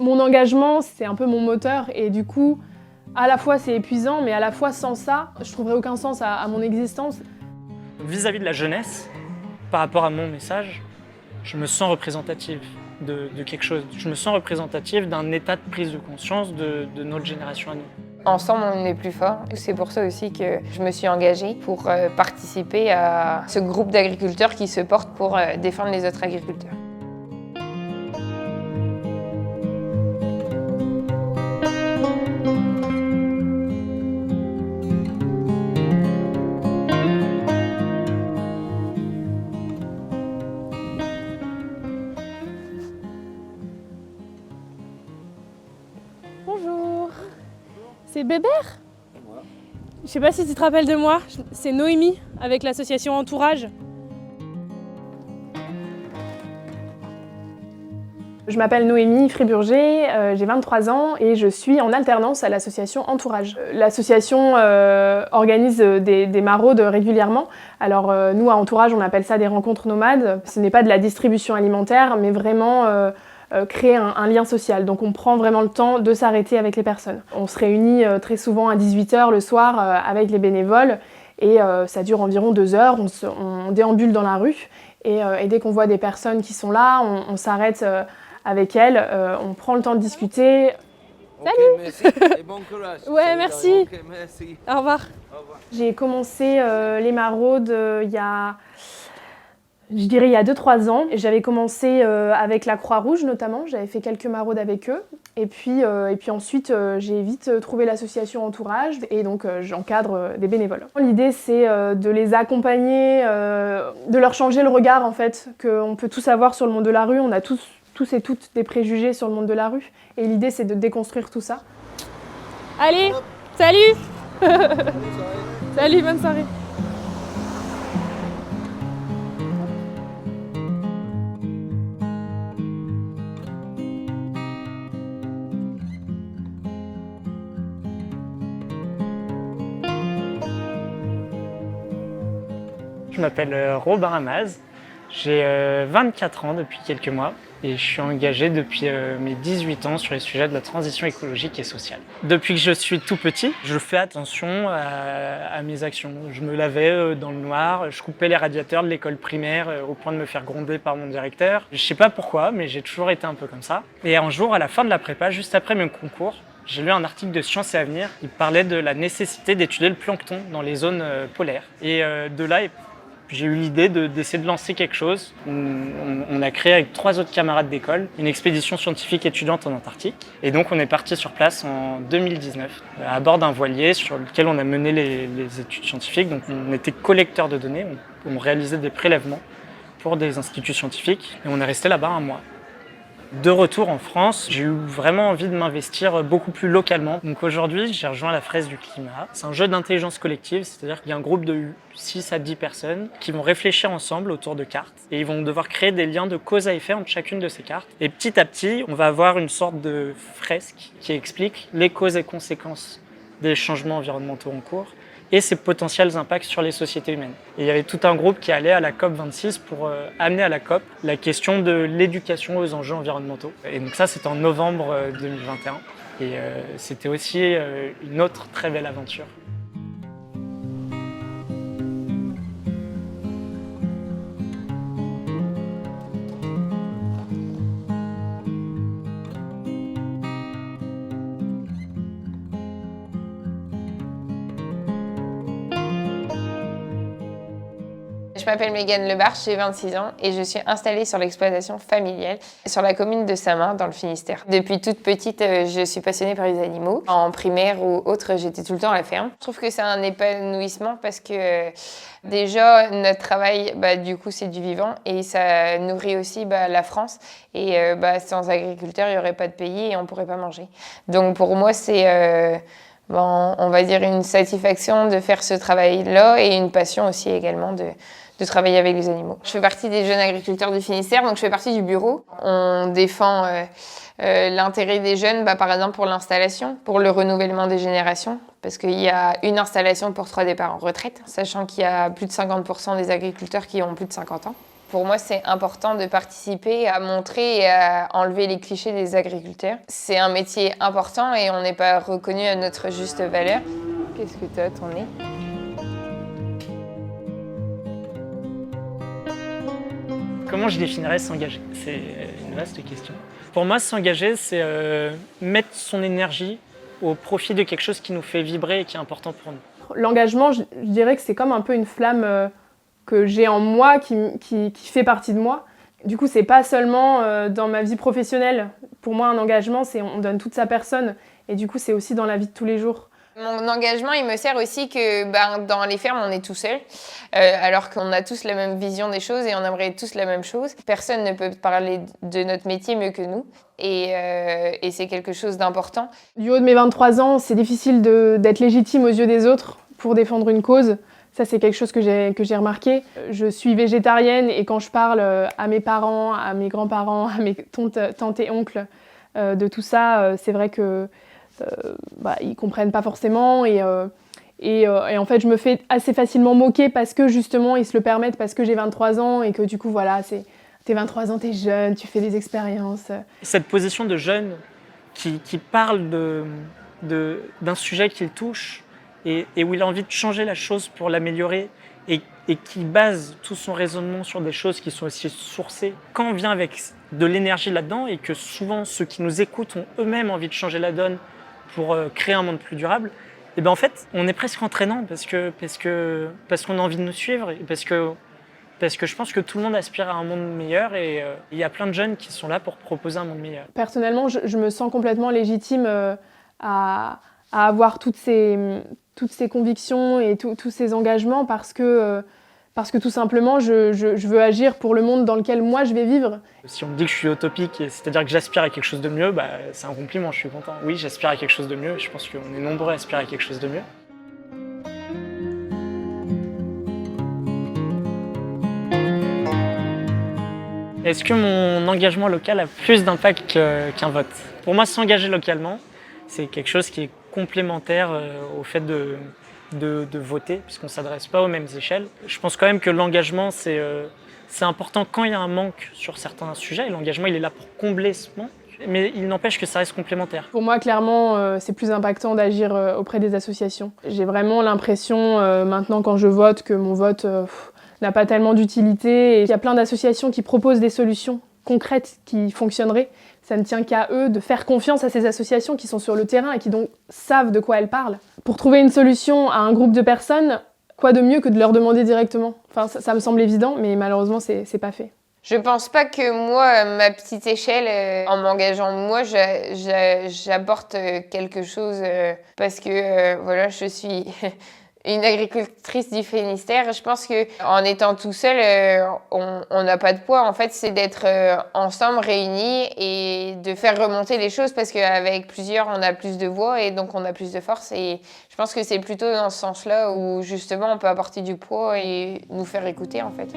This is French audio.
Mon engagement, c'est un peu mon moteur et du coup, à la fois c'est épuisant, mais à la fois sans ça, je trouverais aucun sens à mon existence. Vis-à-vis de la jeunesse, par rapport à mon message, je me sens représentative de quelque chose. Je me sens représentative d'un état de prise de conscience de notre génération à nous. Ensemble, on est plus fort. C'est pour ça aussi que je me suis engagée pour participer à ce groupe d'agriculteurs qui se portent pour défendre les autres agriculteurs. Bonjour, c'est Bébert? Je sais pas si tu te rappelles de moi, c'est Noémie avec l'association Entourage. Je m'appelle Noémie Friburger, j'ai 23 ans et je suis en alternance à l'association Entourage. L'association organise des maraudes régulièrement. Alors nous à Entourage on appelle ça des rencontres nomades. Ce n'est pas de la distribution alimentaire mais vraiment créer un lien social. Donc on prend vraiment le temps de s'arrêter avec les personnes. On se réunit très souvent à 18h le soir avec les bénévoles et ça dure environ 2 heures. On déambule dans la rue et dès qu'on voit des personnes qui sont là, on s'arrête avec elles, on prend le temps de discuter. Salut! Okay, merci et bon courage. Ouais, merci. Okay, merci. Au revoir. Au revoir. J'ai commencé les maraudes il y a 2-3 ans. J'avais commencé avec la Croix-Rouge notamment, j'avais fait quelques maraudes avec eux. Et puis ensuite, j'ai vite trouvé l'association Entourage et donc j'encadre des bénévoles. L'idée c'est de les accompagner, de leur changer le regard en fait, qu'on peut tous avoir sur le monde de la rue. On a tous et toutes des préjugés sur le monde de la rue. Et l'idée c'est de déconstruire tout ça. Allez, salut. Salut, bonne soirée. Je m'appelle Robin Ramaz, j'ai 24 ans depuis quelques mois et je suis engagé depuis mes 18 ans sur les sujets de la transition écologique et sociale. Depuis que je suis tout petit, je fais attention à mes actions. Je me lavais dans le noir, je coupais les radiateurs de l'école primaire au point de me faire gronder par mon directeur. Je sais pas pourquoi, mais j'ai toujours été un peu comme ça. Et un jour, à la fin de la prépa, juste après mon concours, j'ai lu un article de Science et Avenir. Il parlait de la nécessité d'étudier le plancton dans les zones polaires. Et de là, j'ai eu l'idée d'essayer de lancer quelque chose. On a créé avec 3 autres camarades d'école une expédition scientifique étudiante en Antarctique. Et donc on est parti sur place en 2019 à bord d'un voilier sur lequel on a mené les études scientifiques. Donc on était collecteurs de données, on réalisait des prélèvements pour des instituts scientifiques et on est resté là-bas un mois. De retour en France, j'ai eu vraiment envie de m'investir beaucoup plus localement. Donc aujourd'hui, j'ai rejoint la Fraise du Climat. C'est un jeu d'intelligence collective, c'est-à-dire qu'il y a un groupe de 6 à 10 personnes qui vont réfléchir ensemble autour de cartes et ils vont devoir créer des liens de cause à effet entre chacune de ces cartes. Et petit à petit, on va avoir une sorte de fresque qui explique les causes et conséquences des changements environnementaux en cours et ses potentiels impacts sur les sociétés humaines. Et il y avait tout un groupe qui allait à la COP26 pour amener à la COP la question de l'éducation aux enjeux environnementaux. Et donc ça, c'était en novembre 2021. Et c'était aussi une autre très belle aventure. Je m'appelle Mégane Lebarche, j'ai 26 ans et je suis installée sur l'exploitation familiale sur la commune de Saint-Maur dans le Finistère. Depuis toute petite, je suis passionnée par les animaux. En primaire ou autre, j'étais tout le temps à la ferme. Je trouve que c'est un épanouissement parce que déjà, notre travail, du coup, c'est du vivant et ça nourrit aussi la France. Et sans agriculteurs, il n'y aurait pas de pays et on ne pourrait pas manger. Donc pour moi, c'est... on va dire une satisfaction de faire ce travail-là et une passion aussi également de travailler avec les animaux. Je fais partie des jeunes agriculteurs du Finistère, donc je fais partie du bureau. On défend l'intérêt des jeunes, par exemple pour l'installation, pour le renouvellement des générations, parce qu'il y a une installation pour 3 départs en retraite, sachant qu'il y a plus de 50% des agriculteurs qui ont plus de 50 ans. Pour moi, c'est important de participer à montrer et à enlever les clichés des agriculteurs. C'est un métier important et on n'est pas reconnu à notre juste valeur. Qu'est-ce que tu as, ton nez ? Comment je définirais s'engager? C'est une vaste question. Pour moi, s'engager, c'est mettre son énergie au profit de quelque chose qui nous fait vibrer et qui est important pour nous. L'engagement, je dirais que c'est comme un peu une flamme que j'ai en moi, qui fait partie de moi. Du coup, c'est pas seulement dans ma vie professionnelle. Pour moi, un engagement, c'est on donne toute sa personne. Et du coup, c'est aussi dans la vie de tous les jours. Mon engagement, il me sert aussi que dans les fermes, on est tout seul, alors qu'on a tous la même vision des choses et on aimerait tous la même chose. Personne ne peut parler de notre métier mieux que nous et c'est quelque chose d'important. Du haut de mes 23 ans, c'est difficile d'être légitime aux yeux des autres pour défendre une cause. Ça, c'est quelque chose que j'ai remarqué. Je suis végétarienne et quand je parle à mes parents, à mes grands-parents, à mes tantes et oncles de tout ça, c'est vrai que ils comprennent pas forcément et en fait je me fais assez facilement moquer parce que justement ils se le permettent parce que j'ai 23 ans et que du coup voilà, t'es 23 ans, t'es jeune, tu fais des expériences. Cette position de jeune qui parle d'un sujet qu'il touche et où il a envie de changer la chose pour l'améliorer et qui base tout son raisonnement sur des choses qui sont aussi sourcées. Quand on vient avec de l'énergie là-dedans et que souvent ceux qui nous écoutent ont eux-mêmes envie de changer la donne pour créer un monde plus durable, et ben en fait, on est presque entraînant parce qu'on a envie de nous suivre et parce que je pense que tout le monde aspire à un monde meilleur et il y a plein de jeunes qui sont là pour proposer un monde meilleur. Personnellement, je me sens complètement légitime à avoir toutes ces convictions et tous ces engagements parce que tout simplement, je veux agir pour le monde dans lequel moi je vais vivre. Si on me dit que je suis utopique, c'est-à-dire que j'aspire à quelque chose de mieux, c'est un compliment, je suis content. Oui, j'aspire à quelque chose de mieux, je pense qu'on est nombreux à aspirer à quelque chose de mieux. Est-ce que mon engagement local a plus d'impact qu'un vote? Pour moi, s'engager localement, c'est quelque chose qui est complémentaire au fait de voter, puisqu'on ne s'adresse pas aux mêmes échelles. Je pense quand même que l'engagement, c'est important quand il y a un manque sur certains sujets. Et l'engagement, il est là pour combler ce manque, mais il n'empêche que ça reste complémentaire. Pour moi, clairement, c'est plus impactant d'agir auprès des associations. J'ai vraiment l'impression, maintenant quand je vote, que mon vote n'a pas tellement d'utilité. Et il y a plein d'associations qui proposent des solutions concrètes qui fonctionneraient. Ça ne tient qu'à eux de faire confiance à ces associations qui sont sur le terrain et qui donc savent de quoi elles parlent. Pour trouver une solution à un groupe de personnes, quoi de mieux que de leur demander directement? Enfin, ça me semble évident, mais malheureusement, c'est pas fait. Je pense pas que moi, ma petite échelle, en m'engageant moi, j'apporte quelque chose parce que voilà, je suis une agricultrice du Finistère. Je pense qu'en étant tout seul, on n'a pas de poids. En fait, c'est d'être ensemble, réunis et de faire remonter les choses parce qu'avec plusieurs, on a plus de voix et donc on a plus de force. Et je pense que c'est plutôt dans ce sens-là où justement on peut apporter du poids et nous faire écouter en fait.